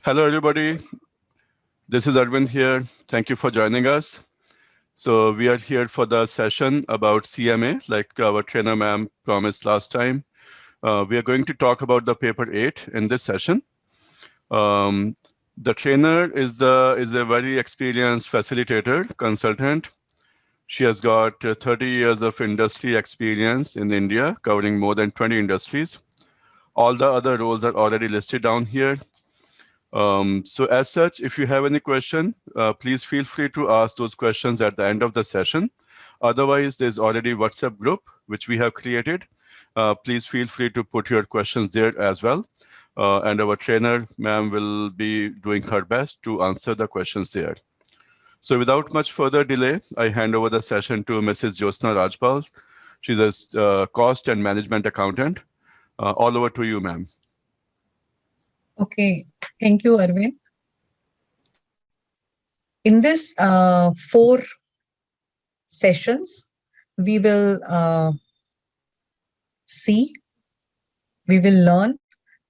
Hello, everybody. This is Arvind here. Thank you for joining us. So we are here for the session about CMA, like our trainer ma'am promised last time. We are going to talk about the paper 8 in this session. The trainer is a very experienced facilitator, consultant. She has got 30 years of industry experience in India, covering more than 20 industries. All the other roles are already listed down here. So as such, if you have any question, please feel free to ask those questions at the end of the session. Otherwise, there's already WhatsApp group, which we have created. Please feel free to put your questions there as well. And our trainer, ma'am, will be doing her best to answer the questions there. So without much further delay, I hand over the session to Mrs. Jyotsna Rajpal. She's a cost and management accountant. All over to you, ma'am. Okay, thank you, Arvind. In this 4 sessions, we will learn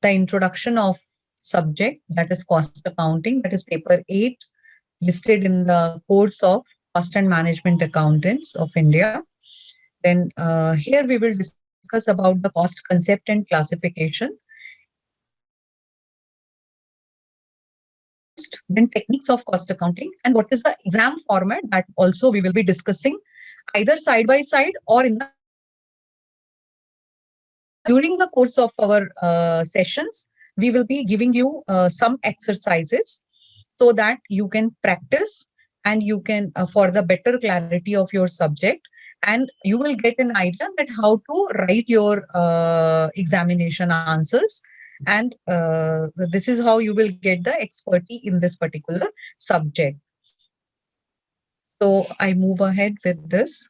the introduction of subject, that is cost accounting, that is paper 8, listed in the course of Cost and Management Accountants of India. Then here we will discuss about the cost concept and classification. Then techniques of cost accounting, and what is the exam format, that also we will be discussing either side by side or in the during the course of our sessions. We will be giving you some exercises so that you can practice and you can for the better clarity of your subject, and you will get an idea that how to write your examination answers. And this is how you will get the expertise in this particular subject. So I move ahead with this.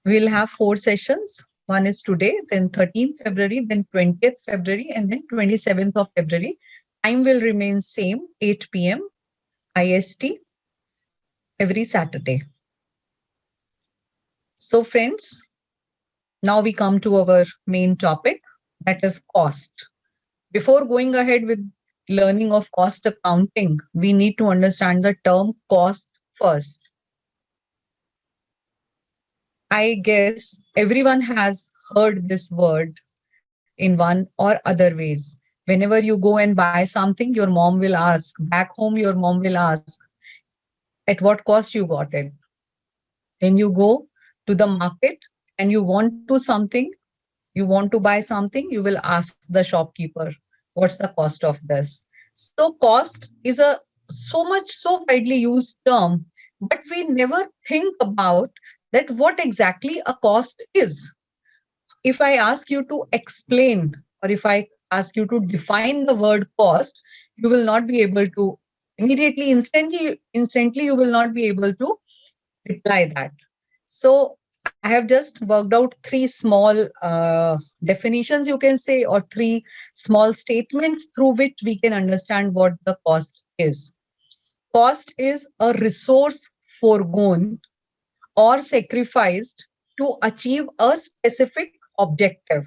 We'll have 4 sessions. One is today, then 13th February, then 20th February, and then 27th of February. Time will remain same, 8 p.m. IST every Saturday. So friends, now we come to our main topic, that is cost. Before going ahead with learning of cost accounting, we need to understand the term cost first. I guess everyone has heard this word in one or other ways. Whenever you go and buy something, your mom will ask, back home your mom will ask, at what cost you got it? When you go to the market and you want to buy something, you will ask the shopkeeper, what's the cost of this? So cost is so widely used term, but we never think about that what exactly a cost is. If I ask you to explain, or if I ask you to define the word cost, you will not be able to instantly you will not be able to reply that. So I have just worked out 3 small definitions, you can say, or 3 small statements through which we can understand what the cost is. Cost is a resource foregone or sacrificed to achieve a specific objective.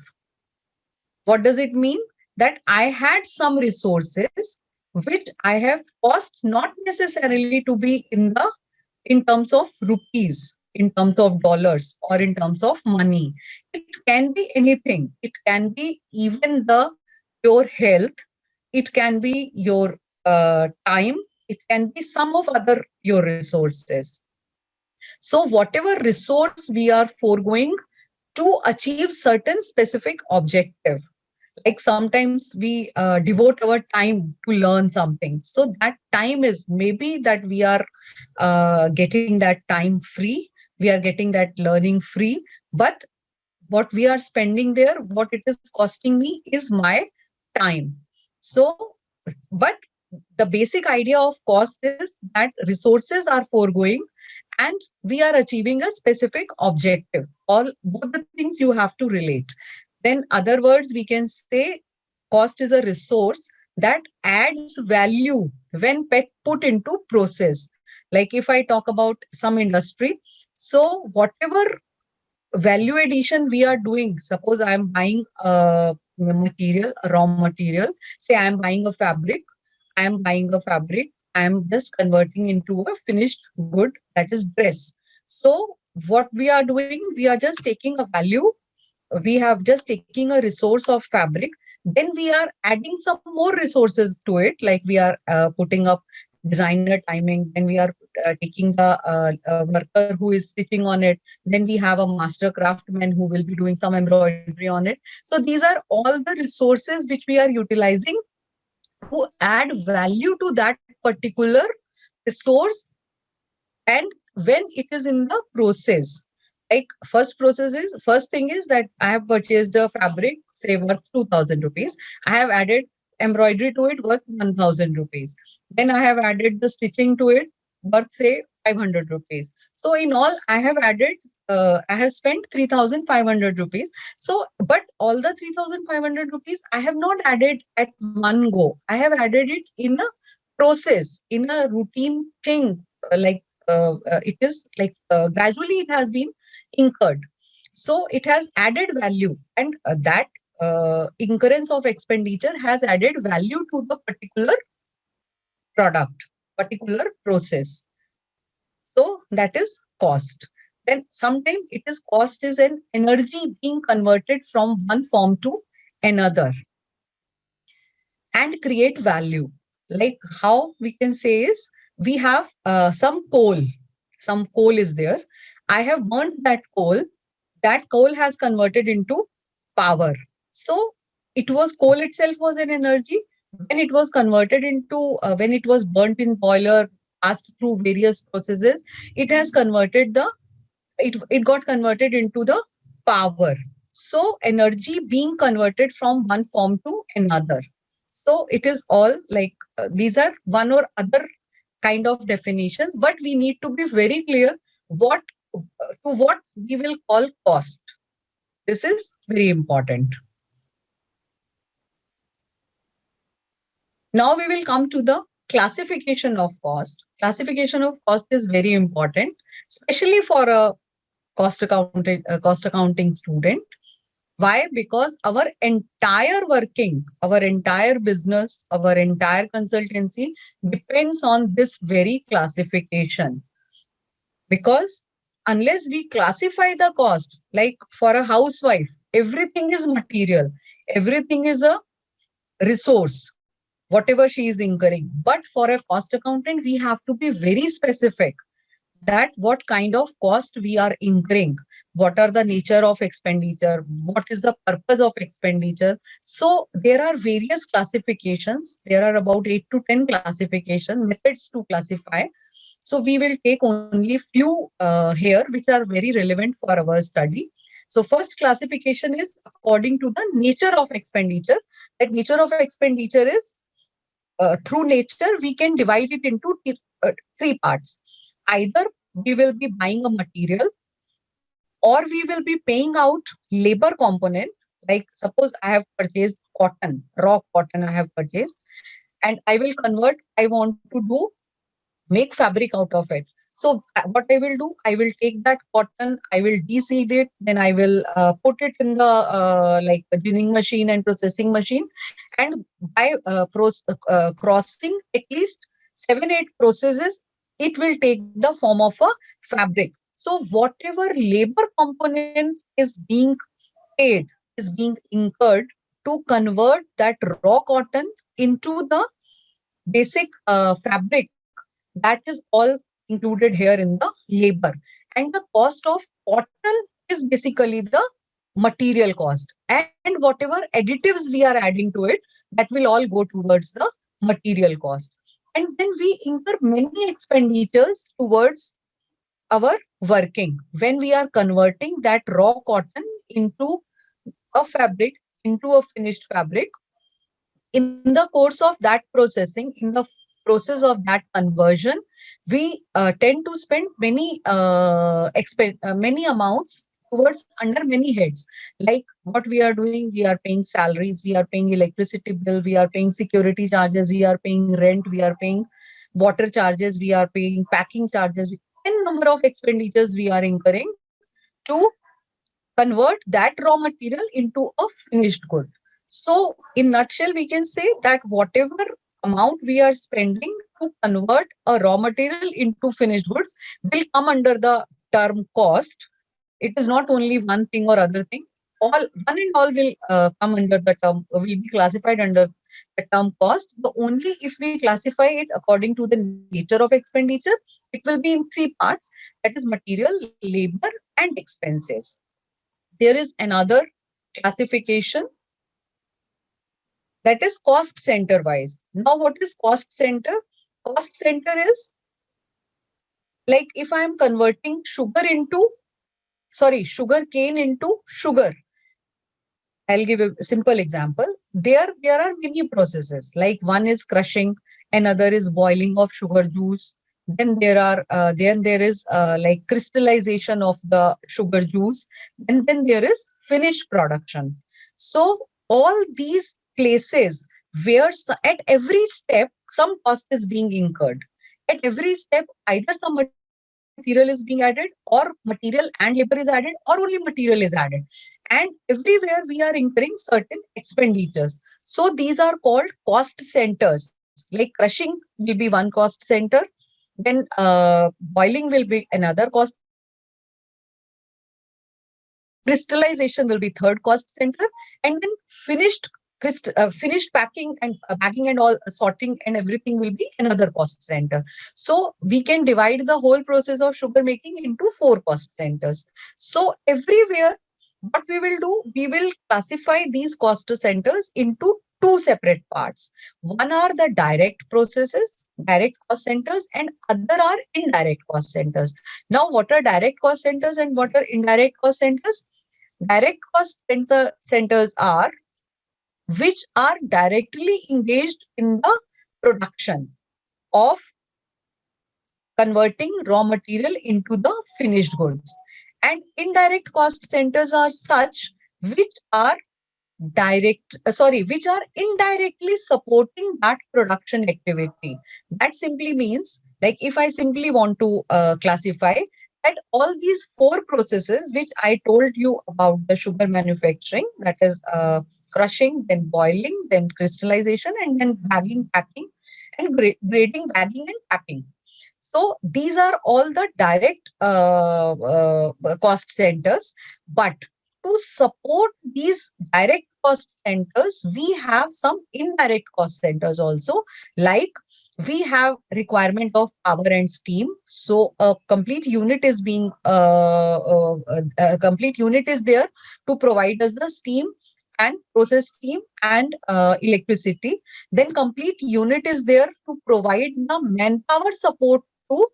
What does it mean? That I had some resources which I have cost, not necessarily to be in terms of rupees, in terms of dollars, or in terms of money. It can be anything. It can be even your health. It can be your time. It can be some of other your resources. So whatever resource we are foregoing to achieve certain specific objective, like sometimes we devote our time to learn something. So that time is maybe that we are getting that time free. We are getting that learning free. But what we are spending there, what it is costing me is my time. So, but the basic idea of cost is that resources are foregoing and we are achieving a specific objective. Both the things you have to relate. Then other words, we can say cost is a resource that adds value when put into process. Like if I talk about some industry, so whatever value addition we are doing, suppose I am buying a raw material, say I am buying a fabric, I am buying a fabric, I am just converting into a finished good, that is dress. So what we are doing, we are just taking a value, we have just taking a resource of fabric, then we are adding some more resources to it, like we are putting up designer timing, then we are taking the worker who is stitching on it, then we have a master craftsman who will be doing some embroidery on it. So these are all the resources which we are utilizing to add value to that particular resource. And when it is in the process, like first thing is that I have purchased a fabric, say worth 2000 rupees. I have added embroidery to it worth 1000 rupees. Then I have added the stitching to it worth, say, 500 rupees. So in all, I have spent 3500 rupees. So, but all the 3500 rupees, I have not added at one go. I have added it in a process, in a routine thing, it is like gradually it has been incurred. So it has added value, and that incurrence of expenditure has added value to the particular product, particular process. So that is cost. Then sometimes it is cost is an energy being converted from one form to another and create value. Like how we can say is, we have some coal is there. I have burnt that coal has converted into power. So it was, coal itself was an energy. When it was converted into, when it was burnt in boiler, passed through various processes, it has converted it got converted into the power. So energy being converted from one form to another. So it is all like these are one or other kind of definitions, but we need to be very clear what to what we will call cost. This is very important. Now we will come to the classification of cost. Classification of cost is very important, especially for a cost accounting student. Why? Because our entire working, our entire business, our entire consultancy depends on this very classification. Because unless we classify the cost, like for a housewife, everything is material, everything is a resource, whatever she is incurring. But for a cost accountant, we have to be very specific that what kind of cost we are incurring, what are the nature of expenditure, what is the purpose of expenditure. So there are various classifications. There are about 8 to 10 classification methods to classify. So we will take only few here which are very relevant for our study. So first classification is according to the nature of expenditure. That nature of expenditure is, through nature we can divide it into three parts. Either we will be buying a material, or we will be paying out labor component. Like suppose I have purchased cotton, raw cotton I have purchased, and I will convert, I want to do make fabric out of it. So what I will do, I will take that cotton, I will de-seed it, then I will put it in the like a ginning machine and processing machine, and by crossing at least 7-8 processes, it will take the form of a fabric. So whatever labor component is being paid, is being incurred to convert that raw cotton into the basic fabric, that is all included here in the labor. And the cost of cotton is basically the material cost. And whatever additives we are adding to it, that will all go towards the material cost. And then we incur many expenditures towards our working when we are converting that raw cotton into a fabric, into a finished fabric. In the course of that processing, in the process of that conversion, we tend to spend many amounts towards under many heads. Like what we are doing, we are paying salaries, we are paying electricity bill, we are paying security charges, we are paying rent, we are paying water charges, we are paying packing charges. N number of expenditures we are incurring to convert that raw material into a finished good. So in nutshell, we can say that whatever amount we are spending to convert a raw material into finished goods will come under the term cost. It is not only one thing or other thing. All one and all will come under the term, will be classified under the term cost. But only if we classify it according to the nature of expenditure, it will be in three parts. That is material, labor, and expenses. There is another classification, that is cost center wise. Now, what is cost center? Cost center is like if I am converting sugar cane into sugar. I'll give a simple example. There are many processes. Like one is crushing, another is boiling of sugar juice. Then there is like crystallization of the sugar juice, and then there is finished production. So all these places where at every step some cost is being incurred. At every step, either some material is being added, or material and labor is added, or only material is added. And everywhere we are incurring certain expenditures. So these are called cost centers. Like crushing will be one cost center, then boiling will be another cost center, crystallization will be third cost center, and then finished packing and bagging and all sorting and everything will be another cost center. So we can divide the whole process of sugar making into four cost centers. So everywhere, what we will do, we will classify these cost centers into two separate parts. One are the direct processes, direct cost centers, and other are indirect cost centers. Now, what are direct cost centers and what are indirect cost centers? Direct cost centers are which are directly engaged in the production of converting raw material into the finished goods. And indirect cost centers are such which are which are indirectly supporting that production activity. That simply means, like if I simply want to classify that all these four processes which I told you about the sugar manufacturing, that is crushing, then boiling, then crystallization, and then bagging, packing, and grading, bagging, and packing. So these are all the direct cost centers. But to support these direct cost centers, we have some indirect cost centers also. Like we have requirement of power and steam. So a complete unit is there to provide us the steam and process steam and electricity. Then complete unit is there to provide the manpower support to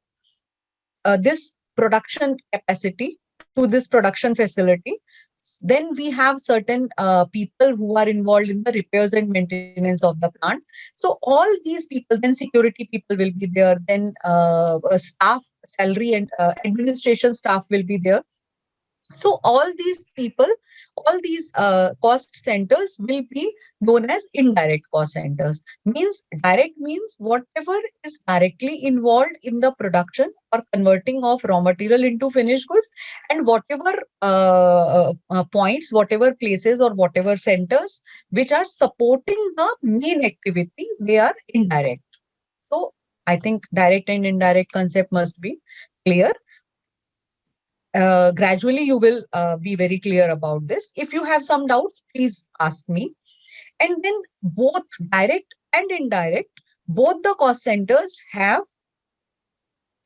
this production capacity, to this production facility. Then we have certain people who are involved in the repairs and maintenance of the plant. So all these people, then security people will be there, then staff, salary and administration staff will be there. So all these people, all these cost centers will be known as indirect cost centers. Means direct means whatever is directly involved in the production or converting of raw material into finished goods, and whatever points, whatever places or whatever centers which are supporting the main activity, they are indirect. So I think direct and indirect concept must be clear. Gradually you will be very clear about this. If you have some doubts, please ask me. And then both direct and indirect, both the cost centers have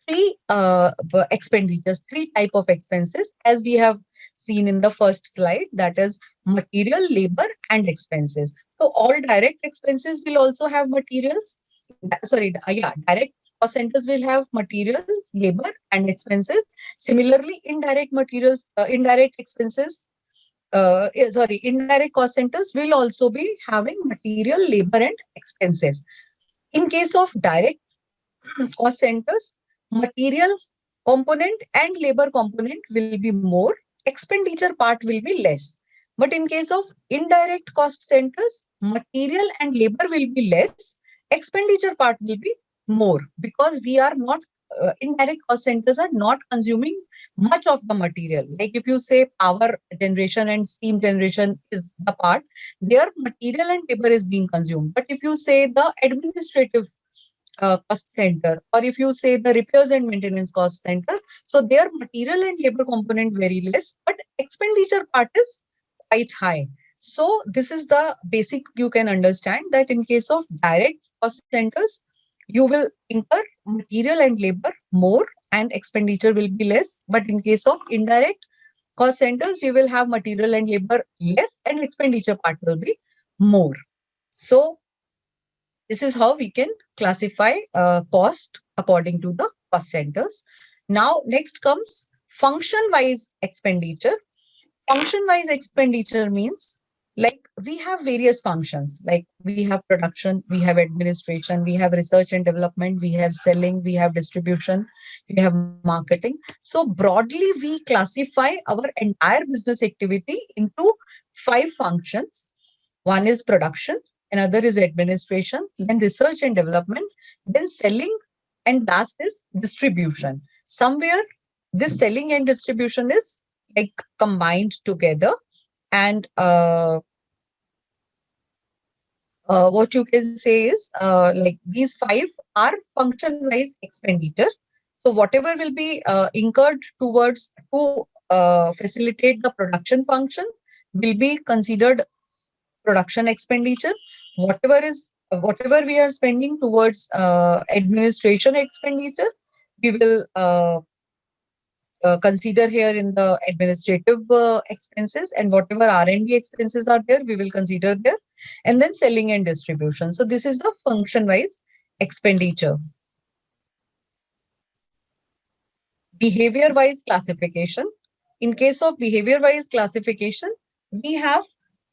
three expenditures, three type of expenses, as we have seen in the first slide, that is material, labor, and expenses. So all direct expenses will also have materials. Direct cost centers will have material, labor, and expenses. Similarly, indirect cost centers will also be having material, labor, and expenses. In case of direct cost centers, material component and labor component will be more, expenditure part will be less. But in case of indirect cost centers, material and labor will be less, expenditure part will be more, because we are not indirect cost centers are not consuming much of the material. Like if you say power generation and steam generation is the part, their material and labor is being consumed. But if you say the administrative cost center, or if you say the repairs and maintenance cost center, so their material and labor component very less, but expenditure part is quite high. So this is the basic you can understand, that in case of direct cost centers, you will incur material and labor more and expenditure will be less. But in case of indirect cost centers, we will have material and labor less and expenditure part will be more. So this is how we can classify cost according to the cost centers. Now, next comes function-wise expenditure. Function-wise expenditure means, like, we have various functions, like we have production, we have administration, we have research and development, we have selling, we have distribution, we have marketing. So broadly, we classify our entire business activity into 5 functions. One is production, another is administration, then research and development, then selling, and last is distribution. Somewhere this selling and distribution is like combined together, and what you can say is like these 5 are function wise expenditure. So whatever will be incurred towards to facilitate the production function will be considered production expenditure. Whatever we are spending towards administration expenditure, we will consider here in the administrative expenses, and whatever R&D expenses are there, we will consider there, and then selling and distribution. So this is the function-wise expenditure. Behavior-wise classification. In case of behavior-wise classification, we have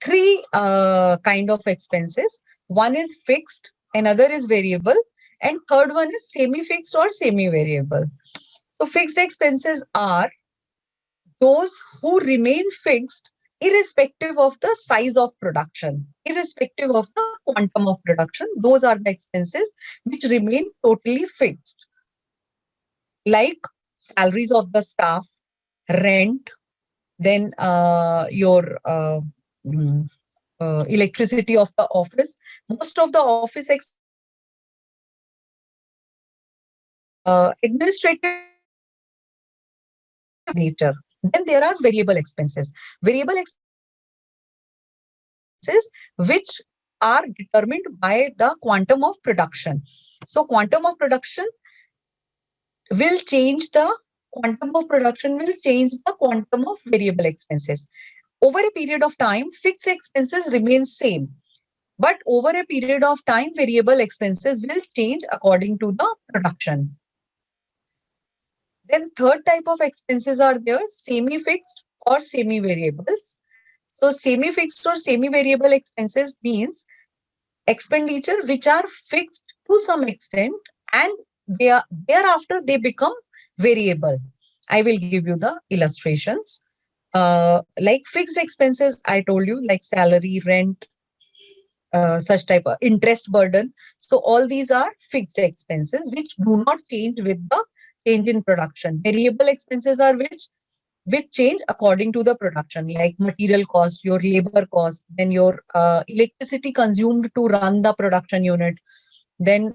3 kind of expenses. One is fixed, another is variable, and third one is semi-fixed or semi-variable. So fixed expenses are those who remain fixed irrespective of the size of production, irrespective of the quantum of production. Those are the expenses which remain totally fixed, like salaries of the staff, rent, then your electricity of the office. Most of the office administrative nature. Then there are variable expenses. Variable expenses which are determined by the quantum of production. So quantum of production will change the quantum of variable expenses. Over a period of time, fixed expenses remain same. But over a period of time, variable expenses will change according to the production. Then third type of expenses are there, semi-fixed or semi-variables. So semi-fixed or semi-variable expenses means expenditure which are fixed to some extent and thereafter they become variable. I will give you the illustrations. Like fixed expenses, I told you, like salary, rent, such type of interest burden. So all these are fixed expenses which do not change with the change in production. Variable expenses are which change according to the production, like material cost, your labor cost, then your electricity consumed to run the production unit, then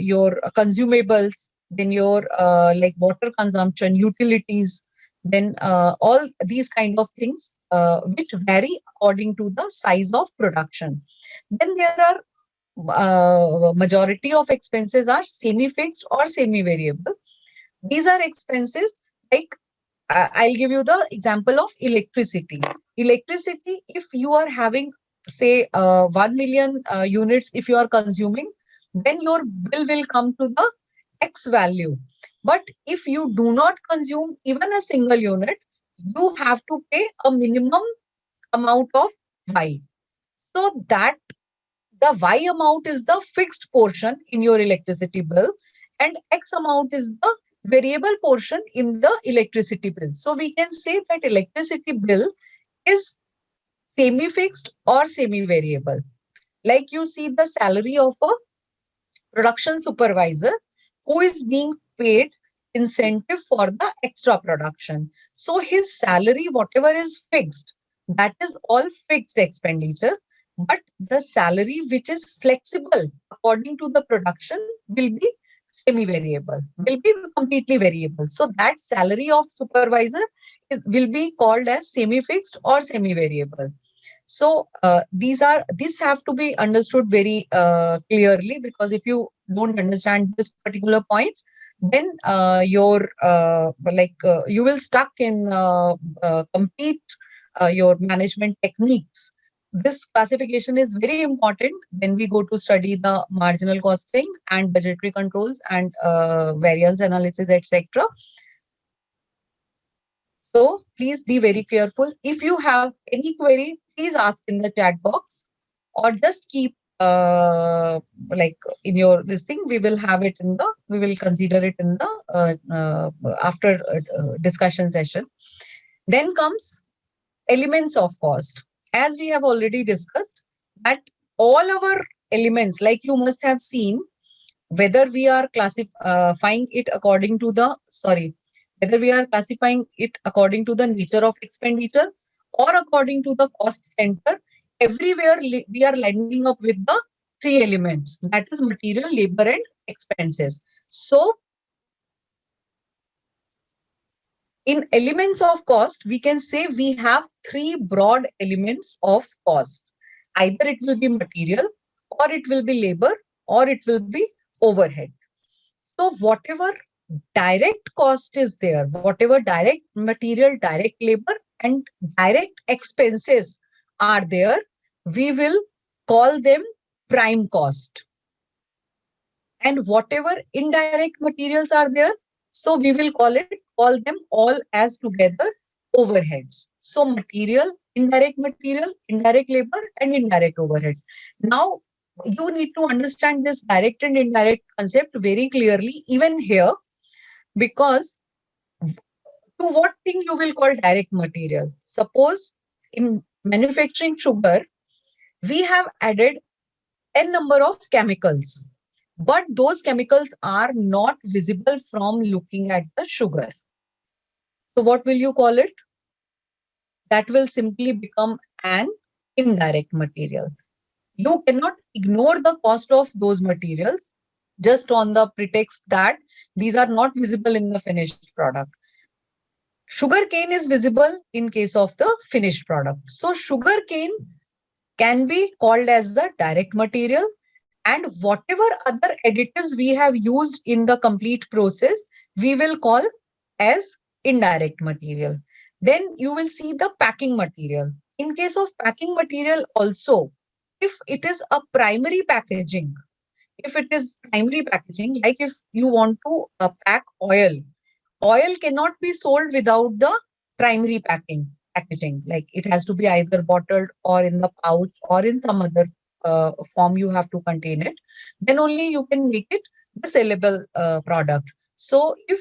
your consumables, then your like water consumption, utilities, then all these kind of things which vary according to the size of production. Then there are majority of expenses are semi-fixed or semi-variable. These are expenses like I'll give you the example of electricity. Electricity, if you are having, say, 1 million units, if you are consuming, then your bill will come to the X value. But if you do not consume even a single unit, you have to pay a minimum amount of Y. So that the Y amount is the fixed portion in your electricity bill, and X amount is the variable portion in the electricity bill. So we can say that electricity bill is semi-fixed or semi-variable. Like you see the salary of a production supervisor who is being paid incentive for the extra production. So his salary, whatever is fixed, that is all fixed expenditure. But the salary which is flexible according to the production will be semi-variable, will be completely variable. So that salary of supervisor will be called as semi-fixed or semi-variable. So these have to be understood very clearly, because if you don't understand this particular point, then you will stuck in complete your management techniques. This classification is very important when we go to study the marginal costing and budgetary controls and variance analysis, etc. So please be very careful. If you have any query, please ask in the chat box, or just keep in your this thing. We will have it in the, we will consider it in the after discussion session. Then comes elements of cost. As we have already discussed, that all our elements, like you must have seen, whether we are classifying it according to the, whether we are classifying it according to the nature of expenditure or according to the cost center, everywhere we are landing up with the three elements, that is material, labor, and expenses. So in elements of cost, we can say we have three broad elements of cost. Either it will be material, or it will be labor, or it will be overhead. So whatever direct cost is there, whatever direct material, direct labor, and direct expenses are there, we will call them prime cost. And whatever indirect materials are there, so we will call them all as together overheads. So material, indirect labor, and indirect overheads. Now you need to understand this direct and indirect concept very clearly even here, because to what thing you will call direct material? Suppose in manufacturing sugar, we have added a number of chemicals, but those chemicals are not visible from looking at the sugar. So what will you call it? That will simply become an indirect material. You cannot ignore the cost of those materials just on the pretext that these are not visible in the finished product. Sugar cane is visible in case of the finished product. So sugar cane can be called as the direct material, and whatever other additives we have used in the complete process, we will call as indirect material. Then you will see the packing material. In case of packing material also, if it is a primary packaging, like if you want to pack oil cannot be sold without the primary packaging. Like it has to be either bottled or in the pouch or in some other form you have to contain it. Then only you can make it the sellable product. So if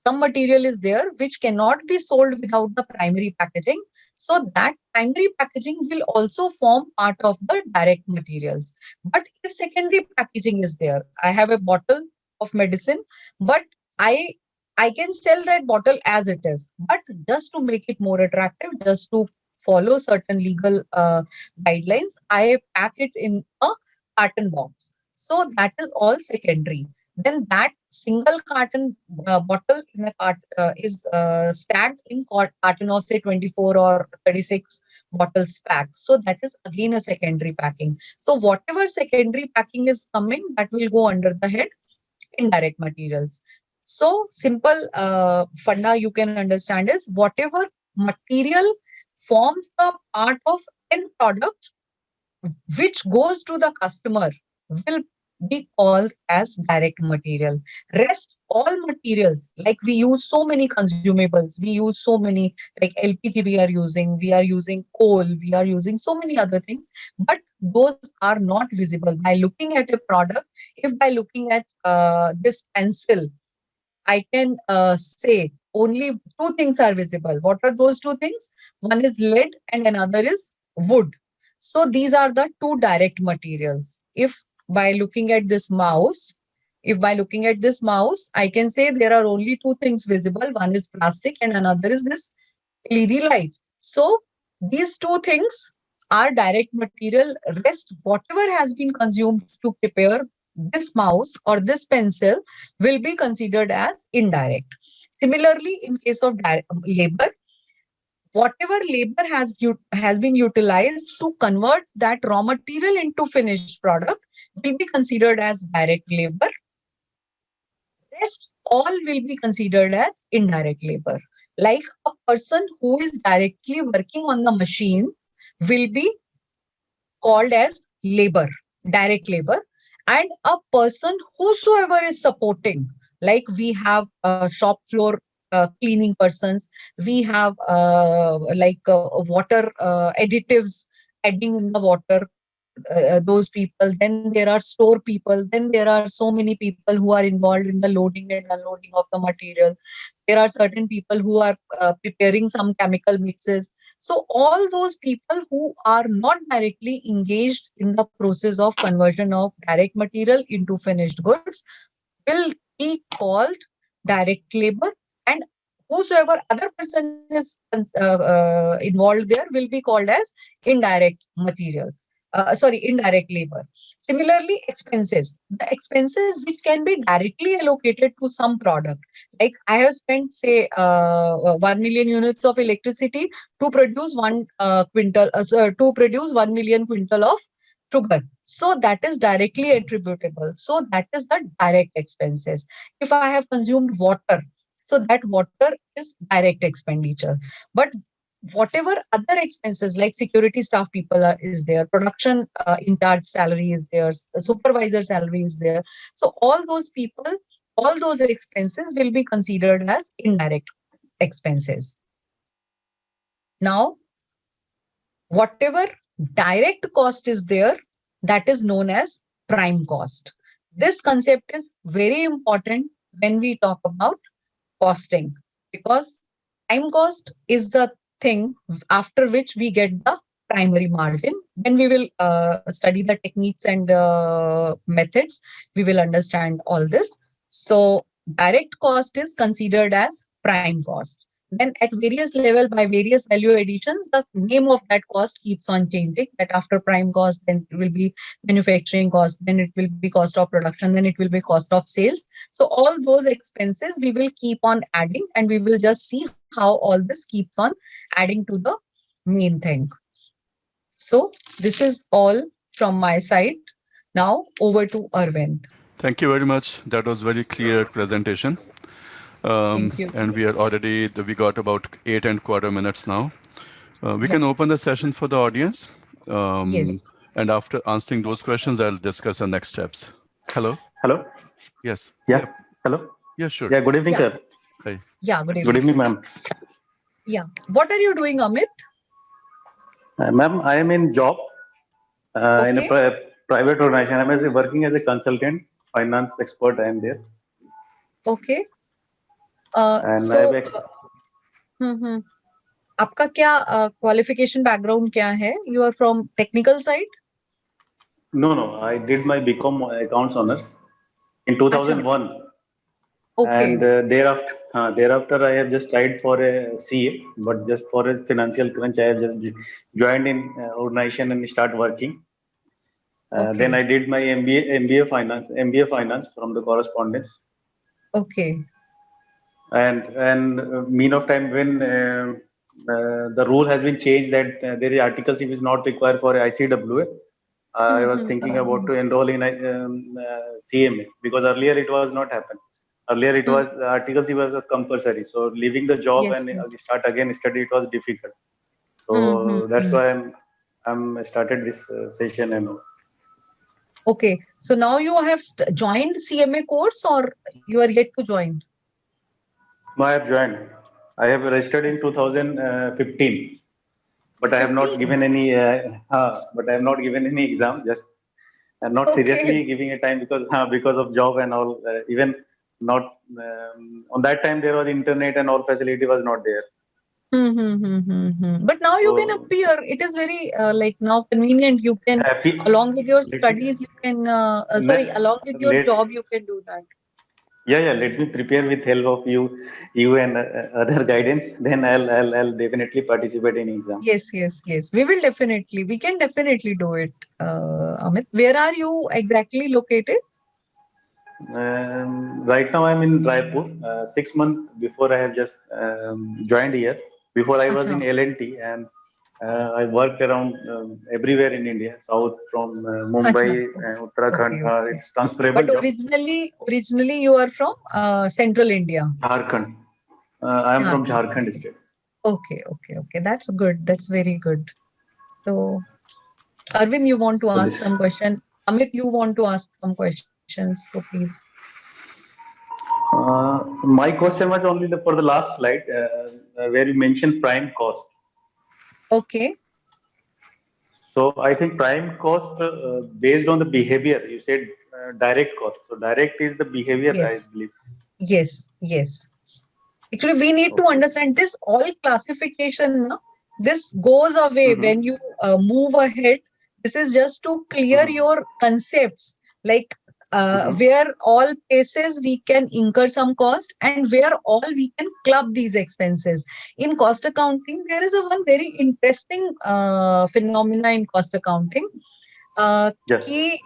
some material is there which cannot be sold without the primary packaging, so that primary packaging will also form part of the direct materials. But if secondary packaging is there, I have a bottle of medicine, but I can sell that bottle as it is, but just to make it more attractive, just to follow certain legal guidelines, I pack it in a carton box. So that is all secondary. Then that single carton bottle in a cart is stacked in carton of say 24 or 36 bottles pack. So that is again a secondary packing. So whatever secondary packing is coming, that will go under the head indirect materials. So simple funda you can understand is whatever material forms the part of end product which goes to the customer will be called as direct material. Rest all materials, like we use so many consumables, we use so many, like LPG we are using coal, we are using so many other things, but those are not visible. By looking at a product, if by looking at this pencil, I can say only two things are visible. What are those two things? One is lead and another is wood. So these are the two direct materials. If by looking at this mouse, If by looking at this mouse, I can say there are only two things visible. One is plastic and another is this LED light. So these two things are direct material. Rest, whatever has been consumed to prepare this mouse or this pencil will be considered as indirect. Similarly, in case of labor, whatever labor has been utilized to convert that raw material into finished product will be considered as direct labor. Rest all will be considered as indirect labor. Like a person who is directly working on the machine will be called as labor, direct labor, and a person whosoever is supporting, like we have shop floor cleaning persons, we have water additives adding in the water, those people, then there are store people, then there are so many people who are involved in the loading and unloading of the material. There are certain people who are preparing some chemical mixes. So all those people who are not directly engaged in the process of conversion of direct material into finished goods will be called direct labor, and whosoever other person is involved there will be called as indirect material. Indirect labor. Similarly, expenses. The expenses which can be directly allocated to some product. Like I have spent, say, 1 million units of electricity to produce to produce 1 million quintal of sugar. So that is directly attributable. So that is the direct expenses. If I have consumed water, so that water is direct expenditure. But whatever other expenses like security staff people is there, production in charge salary is there, supervisor salary is there. So all those people, all those expenses will be considered as indirect expenses. Now, whatever direct cost is there, that is known as prime cost. This concept is very important when we talk about costing, because prime cost is the thing after which we get the primary margin. When we will study the techniques and methods, we will understand all this. So direct cost is considered as prime cost. Then at various level, by various value additions, the name of that cost keeps on changing. That after prime cost, then it will be manufacturing cost, then it will be cost of production, then it will be cost of sales. So all those expenses we will keep on adding, and we will just see how all this keeps on adding to the main thing. So this is all from my side. Now over to Arvind. Thank you very much. That was very clear presentation. Thank you. And we got about 8.25 minutes now. We can open the session for the audience. Yes. And after answering those questions, I'll discuss the next steps. Hello? Hello? Yes. Yeah. Hello? Yeah, sure. Yeah, good evening, Yeah. sir. Hi. Yeah, good evening. Good evening, ma'am. Yeah. What are you doing, Amit? Ma'am, I am in job in a Okay. private organization. I am working as a consultant, finance expert. I am there. Okay. And I have आपका क्या qualification background क्या है? You are from technical side? no. I did my BCom accounts honors in 2001. Okay. And thereafter, I have just tried for a CA, but just for a financial crunch, I have just joined in organization and start working. Then I did my MBA finance from the correspondence. Okay. And mean of time when the rule has been changed that there is articleship is not required for ICWA. I was thinking about to enroll in CMA, because earlier it was not happened. Earlier it was articleship was compulsory. So leaving the job Yes, and yes. start again study, it was difficult. So that's why I'm started this session and all. Okay. So now you have joined CMA course, or you are yet to join? No, I have joined. I have registered in 2015, but I have not 15? given any. But I have not given any exam. Just I'm not seriously giving a time because of job and all. Even not on that time there was internet and all facility was not there. But now you can So appear. It is very like now convenient. You can, happy. along with your Let me, studies, you can. Sorry, along with your let, job, you can do that. yeah. Let me prepare with help of you and other guidance. Then I'll definitely participate in exam. Yes. We can definitely do it. Amit, where are you exactly located? Right now I'm in Raipur. 6 months before I have just joined here. Before I was Acha. in L&T and I worked around everywhere in India, south from Mumbai, Acha. Uttarakhand. Okay. It's transferable But job. originally you are from Central India. Jharkhand. I am from Jharkhand. Jharkhand state. Okay. That's good. That's very good. So, Arvind, you want to So ask this. some question? Amit, you want to ask some questions? So please. My question was only for the last slide where you mentioned prime cost. Okay. So I think prime cost based on the behavior. You said direct cost. So direct is the behavior, I believe. Yes. Actually, we need to Okay. understand this all classification. No? This goes away when you move ahead. This is just to clear your concepts, like where all places we can incur some cost and where all we can club these expenses. In cost accounting, there is a one very interesting phenomena in cost accounting. Yes. कि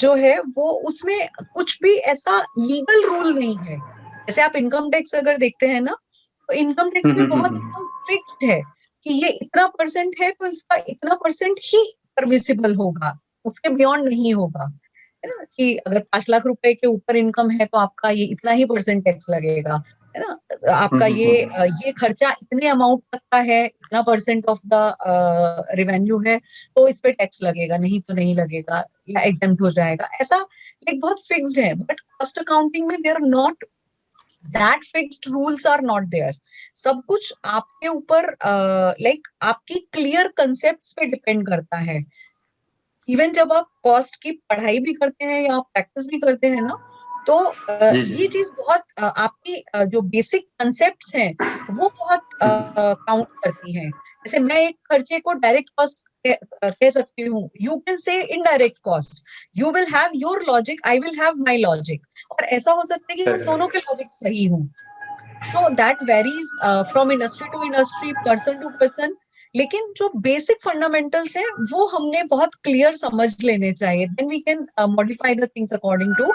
जो है वो उसमें कुछ भी ऐसा legal rule नहीं है. जैसे आप इनकम टैक्स अगर देखते हैं ना, तो इनकम टैक्स में बहुत एकदम फिक्स्ड है कि ये इतना % है तो इसका इतना % ही परमिसिबल होगा, उसके बियॉन्ड नहीं होगा, है ना. कि अगर 5 लाख रुपए के ऊपर इनकम है तो आपका ये इतना ही % टैक्स लगेगा, है ना. आपका ये खर्चा इतने अमाउंट तक का है, इतना % ऑफ द रेवेन्यू है तो इस पे टैक्स लगेगा, नहीं तो नहीं लगेगा या एग्जेम्प्ट हो जाएगा. ऐसा लाइक बहुत फिक्स्ड है. बट कॉस्ट अकाउंटिंग में there not that fixed rules are not there. सब कुछ आपके ऊपर लाइक आपकी क्लियर कंसेप्ट्स पे डिपेंड करता है. इवन जब आप कॉस्ट की पढ़ाई भी करते हैं या आप प्रैक्टिस भी करते हैं ना, तो ये चीज बहुत आपकी जो बेसिक कंसेप्ट्स हैं वो बहुत काउंट करती हैं. जैसे मैं एक खर्चे को डायरेक्ट कॉस्ट कह सकती हूँ, you can say indirect cost. You will have your logic, I will have my logic, और ऐसा हो सकता है कि हम दोनों के लॉजिक सही हों. So that varies from industry to industry, person to person. लेकिन जो बेसिक फंडामेंटल्स हैं वो हमने बहुत क्लियर समझ लेने चाहिए. Then we can modify the things according to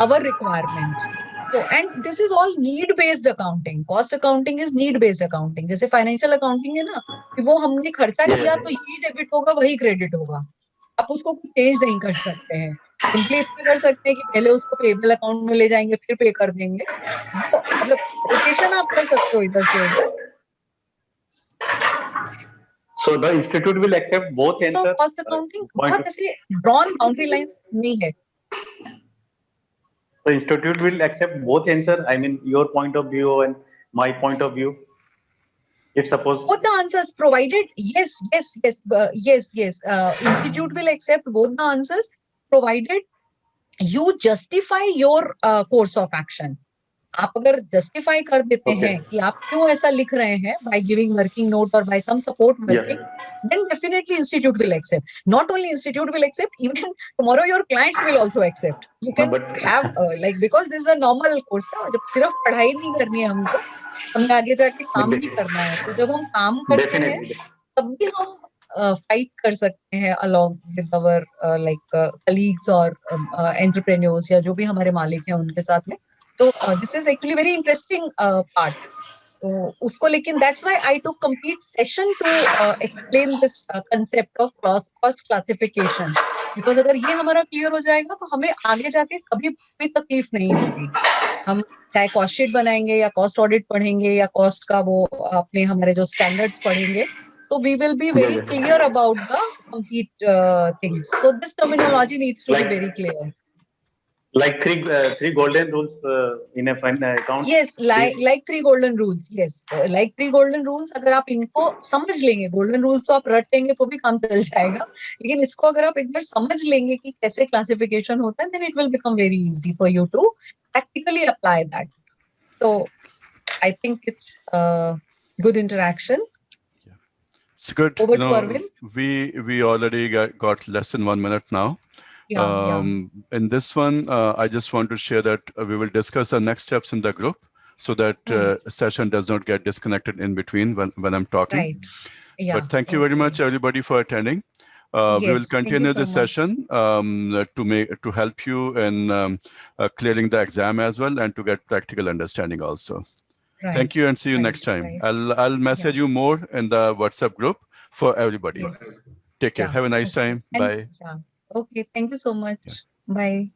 our requirement. So, and this is all need based accounting. Cost accounting is need based accounting. जैसे फाइनेंशियल अकाउंटिंग है ना, कि वो हमने खर्चा किया तो ये डेबिट होगा वही क्रेडिट होगा. आप उसको कुछ चेंज नहीं कर सकते हैं. सिंपली इतना कर सकते हैं कि पहले उसको पेबल अकाउंट में ले जाएंगे फिर पे कर देंगे. वो मतलब रोटेशन आप कर सकते हो इधर से उधर. So the institute will accept both So answers. cost accounting बहुत ऐसे drawn boundary lines नहीं है. The institute will accept both answer. I mean your point of view and my point of view. If suppose Both the answers provided, yes. Institute will accept both the answers provided you justify your course of action. आप अगर justify कर देते हैं कि आप क्यों ऐसा लिख रहे हैं by giving working note or by some support working, then definitely institute will accept. Not only institute will accept, even tomorrow your clients will also accept. You can have like, because this is a normal course ना, जब सिर्फ पढ़ाई नहीं करनी है हमको, हमें आगे जाके काम भी करना है. तो जब हम काम करते हैं तब भी हम फाइट कर सकते हैं along with our like colleagues और entrepreneurs या जो भी हमारे मालिक हैं उनके साथ में. तो this is actually very interesting part. तो उसको, लेकिन that's why I took complete session to explain this concept of cost classification. Because अगर ये हमारा क्लियर हो जाएगा तो हमें आगे जाके कभी कोई तकलीफ नहीं होगी. हम चाहे कॉस्ट शीट बनाएंगे या कॉस्ट ऑडिट पढ़ेंगे या कॉस्ट का वो अपने हमारे जो स्टैंडर्ड्स पढ़ेंगे, तो we will be very clear about the complete things. So this terminology needs to be very clear. Like three golden rules in a account. Yes, like 3 golden rules. Yes, like 3 golden rules. अगर आप इनको समझ लेंगे, golden rules तो आप रट लेंगे तो भी काम चल जाएगा. लेकिन इसको अगर आप एक बार समझ लेंगे कि कैसे क्लासिफिकेशन होता है, then it will become very easy for you to practically apply that. So I think it's good interaction. It's good. Over to Arvind. We already got less than 1 minute now. Yeah. In this one, I just want to share that we will discuss the next steps in the group so that session does not get disconnected in between when I'm talking. Right. Yeah. But thank you very much, everybody, for attending. Yes, we will thank continue you so this much. session to help you in clearing the exam as well and to get practical understanding also. Right. Thank you and see you Right, next time. right. I'll message you more in the WhatsApp group for everybody. Yes. Take care. Yeah. Have a nice time. And- Bye. Yeah. Okay. Thank you so much. Bye.